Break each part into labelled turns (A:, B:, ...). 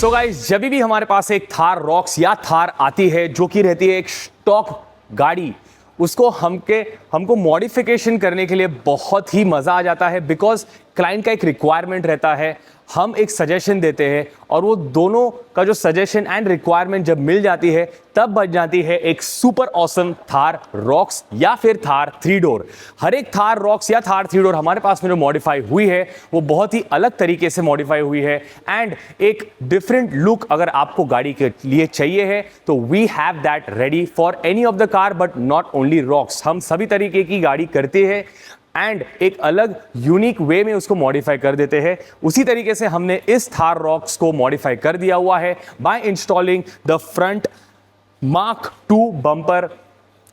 A: So guys, जब भी हमारे पास एक थार रॉक्स या थार आती है जो कि रहती है एक स्टॉक गाड़ी, उसको हमको मॉडिफिकेशन करने के लिए बहुत ही मज़ा आ जाता है। बिकॉज क्लाइंट का एक रिक्वायरमेंट रहता है, हम एक सजेशन देते हैं और वो दोनों का जो सजेशन एंड रिक्वायरमेंट जब मिल जाती है तब बन जाती है एक सुपर ऑसम थार रॉक्स या फिर थार 3 डोर। हर एक थार रॉक्स या थार 3 डोर हमारे पास में जो मॉडिफाई हुई है वो बहुत ही अलग तरीके से मॉडिफाई हुई है एंड एक डिफरेंट लुक अगर आपको गाड़ी के लिए चाहिए है तो we have that ready for any of the car, but not only rocks. हम सभी तरीके की गाड़ी करते हैं एंड एक अलग यूनिक वे में उसको मॉडिफाई कर देते हैं। उसी तरीके से हमने इस थार रॉक्स को मॉडिफाई कर दिया हुआ है by installing the front mark 2 bumper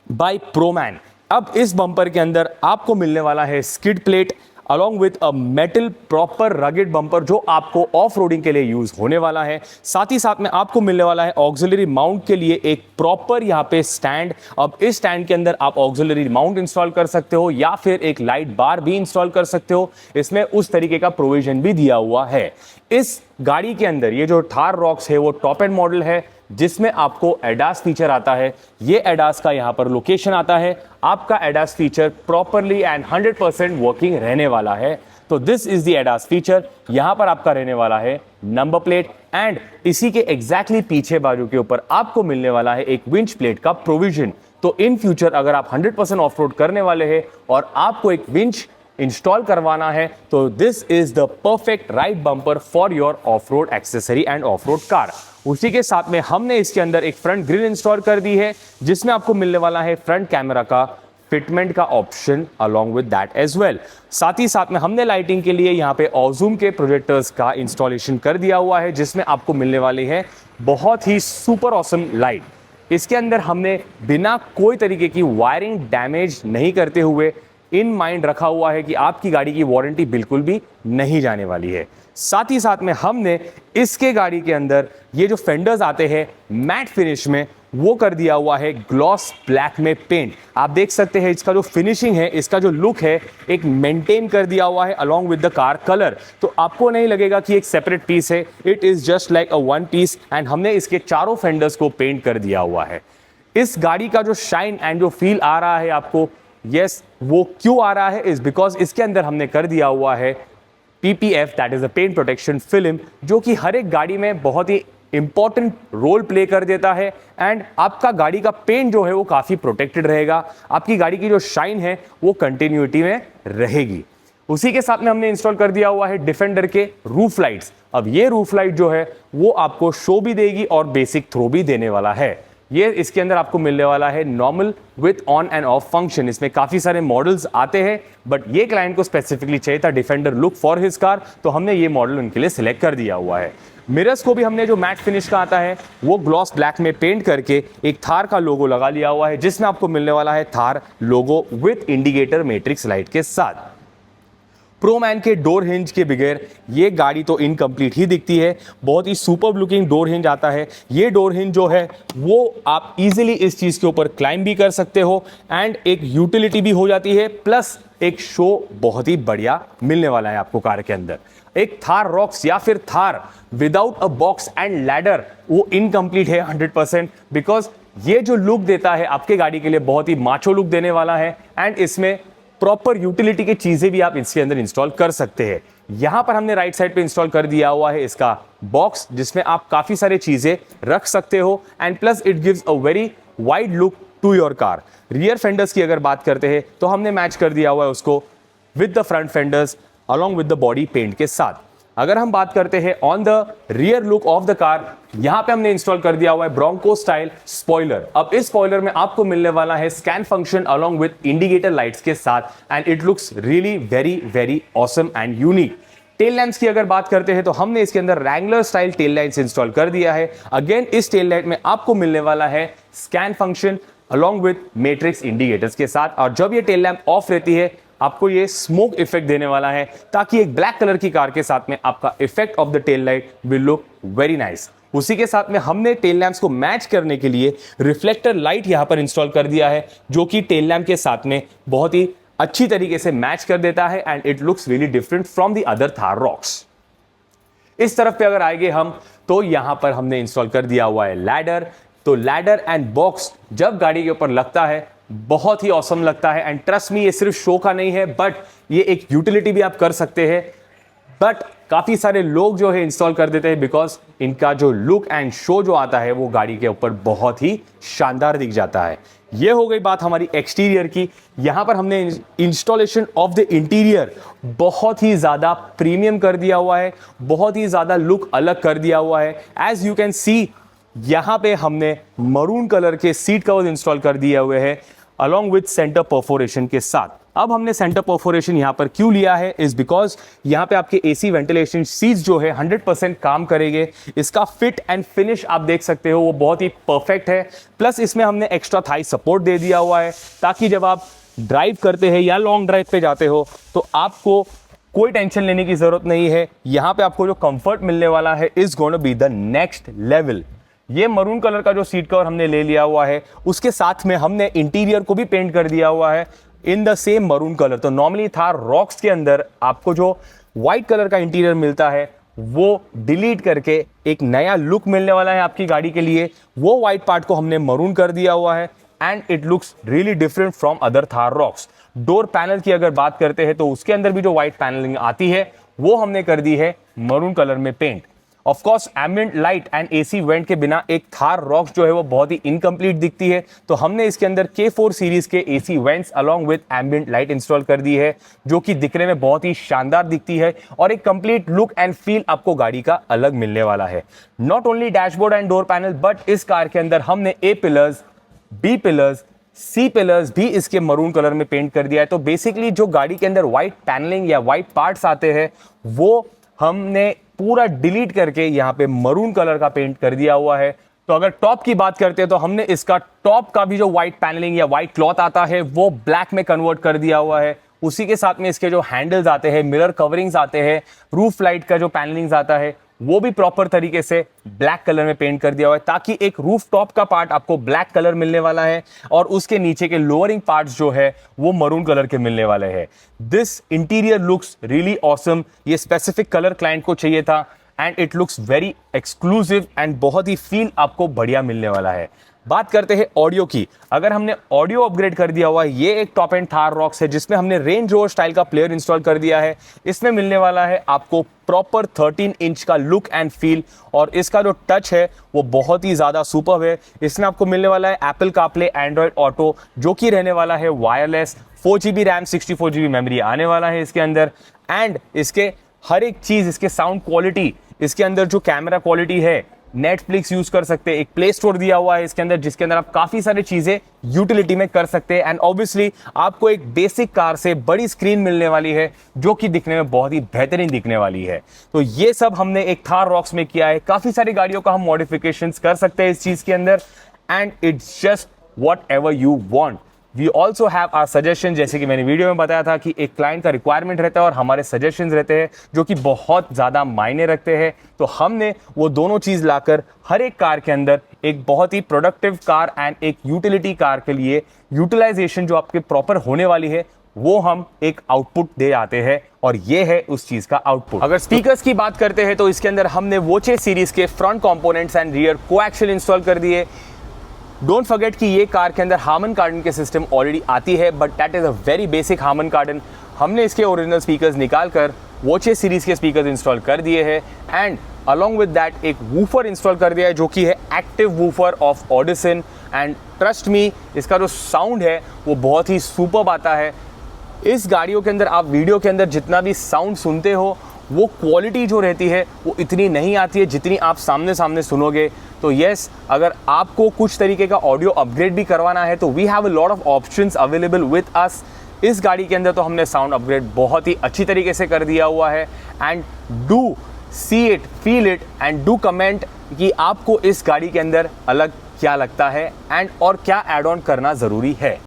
A: by Proman. अब इस बम्पर के अंदर आपको मिलने वाला है skid plate along with a metal proper rugged bumper जो आपको ऑफ रोडिंग के लिए यूज होने वाला है। साथ ही साथ में आपको मिलने वाला है ऑक्सिलरी माउंट के लिए एक प्रॉपर यहाँ पे स्टैंड। अब इस स्टैंड के अंदर आप ऑक्सिलरी माउंट इंस्टॉल कर सकते हो या फिर एक लाइट बार भी इंस्टॉल कर सकते हो। इसमें उस तरीके का प्रोविजन भी दिया हुआ है। इस गाड़ी के अंदर ये जो थार रॉक्स है वो टॉप एंड मॉडल है जिसमें आपको एडास फीचर आता है। ये एडास का यहाँ पर लोकेशन आता है। आपका ADAS feature properly and 100% working रहने वाला है। तो this is the ADAS feature. यहाँ पर आपका रहने वाला है नंबर प्लेट एंड इसी के एग्जैक्टली पीछे बाजू के ऊपर आपको मिलने वाला है एक विंच प्लेट का प्रोविजन। तो इन फ्यूचर अगर आप 100% ऑफ रोड करने वाले हैं और आपको एक विंच इंस्टॉल करवाना है तो this is the perfect right bumper for your of road accessory end of road car. उसी के साथ में हमने इसके अंदर एक फ्रंट ग्रिल इंस्टॉल कर दी है जिसमें आपको मिलने वाला है फ्रंट कैमरा का फिटमेंट का option along with that as well. साथ ही साथ में हमने लाइटिंग के लिए यहाँ पे ऑजूम के प्रोजेक्टर्स का इंस्टॉलेशन कर दिया हुआ है जिसमें आपको मिलने वाली है बहुत ही सुपर ऑसम लाइट। इसके अंदर हमने बिना कोई तरीके की वायरिंग डैमेज नहीं करते हुए इन माइंड रखा हुआ है कि आपकी गाड़ी की वारंटी बिल्कुल भी नहीं जाने वाली है। साथ ही साथ में हमने इसके गाड़ी के अंदर ये जो फेंडर्स आते हैं मैट फिनिश में वो कर दिया हुआ है ग्लॉस ब्लैक में पेंट। आप देख सकते हैं इसका जो फिनिशिंग है, इसका जो लुक है एक मेंटेन कर दिया हुआ है along with the car colour. तो आपको नहीं लगेगा कि एक सेपरेट पीस है, it is just like a one piece and हमने इसके चारों फेंडर्स को पेंट कर दिया हुआ है। इस गाड़ी का जो शाइन एंड जो फील आ रहा है आपको, यस वो क्यों आ रहा है इज बिकॉज इसके अंदर हमने कर दिया हुआ है PPF that is a paint protection film जो कि हर एक गाड़ी में बहुत ही इंपॉर्टेंट रोल प्ले कर देता है एंड आपका गाड़ी का पेंट जो है वो काफी प्रोटेक्टेड रहेगा। आपकी गाड़ी की जो शाइन है वो कंटिन्यूटी में रहेगी। उसी के साथ में हमने इंस्टॉल कर दिया हुआ है डिफेंडर के रूफ लाइट्स। अब ये रूफ लाइट जो है वो आपको शो भी देगी और बेसिक थ्रो भी देने वाला है। ये इसके अंदर आपको मिलने वाला है normal with on end of function. इसमें काफी सारे मॉडल्स आते हैं बट ये क्लाइंट को स्पेसिफिकली चाहिए था defender look for his car, तो हमने ये मॉडल उनके लिए सिलेक्ट कर दिया हुआ है। मिरर्स को भी हमने जो मैट फिनिश का आता है वो ग्लॉस ब्लैक में पेंट करके एक थार का लोगो लगा लिया हुआ है जिसमें आपको मिलने वाला है थार लोगो विथ इंडिकेटर मैट्रिक्स लाइट के साथ। प्रोमैन के डोर हिंज के बगैर ये गाड़ी तो इनकम्प्लीट ही दिखती है। बहुत ही सुपर लुकिंग डोर हिंज आता है। ये डोर हिंज जो है वो आप इजीली इस चीज़ के ऊपर क्लाइंब भी कर सकते हो एंड एक यूटिलिटी भी हो जाती है, प्लस एक शो बहुत ही बढ़िया मिलने वाला है आपको कार के अंदर। एक थार रॉक्स या फिर Thar without a box and ladder वो इनकम्प्लीट है 100% बिकॉज ये जो लुक देता है आपके गाड़ी के लिए बहुत ही माचो लुक देने वाला है एंड इसमें प्रॉपर यूटिलिटी की चीजें भी आप इसके अंदर इंस्टॉल कर सकते हैं। यहां पर हमने राइट साइड पे इंस्टॉल कर दिया हुआ है इसका बॉक्स जिसमें आप काफी सारे चीजें रख सकते हो and plus it gives a very wide look to your car. Rear fenders की अगर बात करते हैं तो हमने मैच कर दिया हुआ है उसको with the front fenders along with the body paint के साथ। अगर हम बात करते हैं on the rear look of the car, यहां पे हमने इंस्टॉल कर दिया हुआ है ब्रोंको स्टाइल स्पॉइलर। अब इस स्पॉइलर में आपको मिलने वाला है scan function along with indicator lights के साथ and it looks really very very awesome and unique. Tail lamps की अगर बात करते हैं तो हमने इसके अंदर Wrangler style tail lights install कर दिया है। अगेन इस टेल लाइट में आपको मिलने वाला है scan function along with matrix indicators के साथ और जब ये टेल लैंप ऑफ रहती है आपको ये स्मोक इफेक्ट देने वाला है ताकि एक ब्लैक कलर की कार के साथ में आपका effect of the tail light will look very nice. उसी के साथ में हमने टेल लैंप्स को मैच करने के लिए रिफ्लेक्टर लाइट यहां पर इंस्टॉल कर दिया है जो कि टेल लैंप के साथ में बहुत ही अच्छी तरीके से मैच कर देता है and it looks really different from the other Thar rocks. इस तरफ पे अगर आएंगे हम तो यहाँ पर हमने इंस्टॉल कर दिया हुआ है लैडर। तो लैडर एंड बॉक्स जब गाड़ी के ऊपर लगता है बहुत ही ऑसम लगता है। एंड ट्रस्ट मी, ये सिर्फ शो का नहीं है बट ये एक यूटिलिटी भी आप कर सकते हैं। बट काफी सारे लोग जो है इंस्टॉल कर देते हैं बिकॉज इनका जो लुक एंड शो जो आता है वो गाड़ी के ऊपर बहुत ही शानदार दिख जाता है। ये हो गई बात हमारी एक्सटीरियर की। यहां पर हमने इंस्टॉलेशन ऑफ द इंटीरियर बहुत ही ज्यादा प्रीमियम कर दिया हुआ है, बहुत ही ज्यादा लुक अलग कर दिया हुआ है। एज यू कैन सी यहां पे हमने मरून कलर के सीट कवर्स इंस्टॉल कर दिए हुए हैं अलॉन्ग विथ सेंटर परफोरेशन के साथ। अब हमने सेंटर परफोरेशन यहां पर क्यों लिया है इज बिकॉज यहां पे आपके एसी वेंटिलेशन सीट्स जो है 100% काम करेंगे। इसका फिट एंड फिनिश आप देख सकते हो वो बहुत ही परफेक्ट है। प्लस इसमें हमने एक्स्ट्रा थाई सपोर्ट दे दिया हुआ है ताकि जब आप ड्राइव करते हैं या लॉन्ग ड्राइव पे जाते हो तो आपको कोई टेंशन लेने की जरूरत नहीं है। यहां पे आपको जो कंफर्ट मिलने वाला है is gonna be the next level. ये मरून कलर का जो सीट कवर हमने ले लिया हुआ है उसके साथ में हमने इंटीरियर को भी पेंट कर दिया हुआ है in the same maroon colour. तो नॉर्मली थार रॉक्स के अंदर आपको जो व्हाइट कलर का इंटीरियर मिलता है वो डिलीट करके एक नया लुक मिलने वाला है आपकी गाड़ी के लिए। वो व्हाइट पार्ट को हमने मरून कर दिया हुआ है and it looks really different from other Thar rocks. Door panel की अगर बात करते हैं तो उसके अंदर भी जो व्हाइट पैनलिंग आती है वो हमने कर दी है मरून कलर में paint. Of course ambient light and AC vent के बिना एक थार रॉक्स जो है वो बहुत ही इनकम्प्लीट दिखती है। तो हमने इसके अंदर K4 सीरीज के AC vents along with ambient light install कर दी है जो कि दिखने में बहुत ही शानदार दिखती है और एक कंप्लीट लुक एंड फील आपको गाड़ी का अलग मिलने वाला है। Not only dashboard and door panel but इस कार के अंदर हमने A pillars, B pillars, C pillars भी इसके मरून कलर में पेंट कर दिया है। तो बेसिकली जो गाड़ी के अंदर व्हाइट पैनलिंग या व्हाइट पार्ट्स आते हैं वो हमने पूरा डिलीट करके यहाँ पे मरून कलर का पेंट कर दिया हुआ है। तो अगर टॉप की बात करते हैं तो हमने इसका टॉप का भी जो व्हाइट पैनलिंग या व्हाइट क्लॉथ आता है वो ब्लैक में कन्वर्ट कर दिया हुआ है। उसी के साथ में इसके जो हैंडल्स आते हैं, मिरर कवरिंग्स आते हैं, रूफ लाइट का जो पैनलिंग्स आता है वो भी प्रॉपर तरीके से ब्लैक कलर में पेंट कर दिया हुआ है ताकि एक रूफ टॉप का पार्ट आपको ब्लैक कलर मिलने वाला है और उसके नीचे के लोअरिंग पार्ट्स जो है वो मरून कलर के मिलने वाले हैं। This interior looks really awesome. ये स्पेसिफिक कलर क्लाइंट को चाहिए था and it looks very exclusive and बहुत ही फील आपको बढ़िया मिलने वाला है। बात करते हैं ऑडियो की। अगर हमने ऑडियो अपग्रेड कर दिया हुआ है, ये एक टॉप एंड थार रॉक्स है जिसमें हमने रेंज रोवर स्टाइल का प्लेयर इंस्टॉल कर दिया है। इसमें मिलने वाला है आपको प्रॉपर 13 इंच का लुक एंड फील और इसका जो टच है वो बहुत ही ज़्यादा सुपर्ब है। इसमें आपको मिलने वाला है एप्पल कारप्ले, एंड्रॉयड ऑटो जो कि रहने वाला है wireless, 4GB RAM, 64GB memory आने वाला है इसके अंदर। एंड इसके हर एक चीज़, इसके साउंड क्वालिटी, इसके अंदर जो कैमरा क्वालिटी है, नेटफ्लिक्स यूज कर सकते हैं। एक प्ले स्टोर दिया हुआ है इसके अंदर जिसके अंदर आप काफी सारी चीजें यूटिलिटी में कर सकते हैं। एंड ऑब्वियसली आपको एक बेसिक कार से बड़ी स्क्रीन मिलने वाली है जो कि दिखने में बहुत ही बेहतरीन दिखने वाली है। तो ये सब हमने एक थार रॉक्स में किया है। काफी सारी गाड़ियों का हम मॉडिफिकेशंस कर सकते हैं इस चीज के अंदर and it's just whatever you want. We also have our suggestion, जैसे कि मैंने वीडियो में बताया था कि एक क्लाइंट का रिक्वायरमेंट रहता है और हमारे सजेशंस रहते हैं जो कि बहुत ज़्यादा मायने रखते हैं। तो हमने वो दोनों चीज़ लाकर हर एक कार के अंदर एक बहुत ही प्रोडक्टिव कार एंड एक यूटिलिटी कार के लिए यूटिलाइजेशन जो आपके प्रॉपर होने वाली है वो हम एक आउटपुट दे आते हैं और ये है उस चीज का आउटपुट। अगर स्पीकर्स की बात करते हैं तो इसके अंदर हमने वोचे सीरीज के front components and rear coaxial install कर दिए। डोंट फॉरगेट कि ये कार के अंदर हार्मन कार्डन के सिस्टम ऑलरेडी आती है but that is a very basic Harman Kardon. हमने इसके ओरिजिनल स्पीकर्स निकाल कर वोचे सीरीज के स्पीकर्स इंस्टॉल कर दिए हैं एंड अलॉन्ग विद दैट एक वूफर इंस्टॉल कर दिया है जो कि है active woofer of Audison. And trust me, इसका जो साउंड है वो बहुत ही सुपर्ब आता है। इस गाड़ियों के अंदर आप वीडियो के अंदर जितना भी साउंड सुनते हो वो क्वालिटी जो रहती है वो इतनी नहीं आती है जितनी आप सामने सामने सुनोगे। तो यस, अगर आपको कुछ तरीके का ऑडियो अपग्रेड भी करवाना है तो we have a lot of options available with us. इस गाड़ी के अंदर तो हमने साउंड अपग्रेड बहुत ही अच्छी तरीके से कर दिया हुआ है and do see it, feel it and do comment कि आपको इस गाड़ी के अंदर अलग क्या लगता है एंड और क्या एड ऑन करना ज़रूरी है।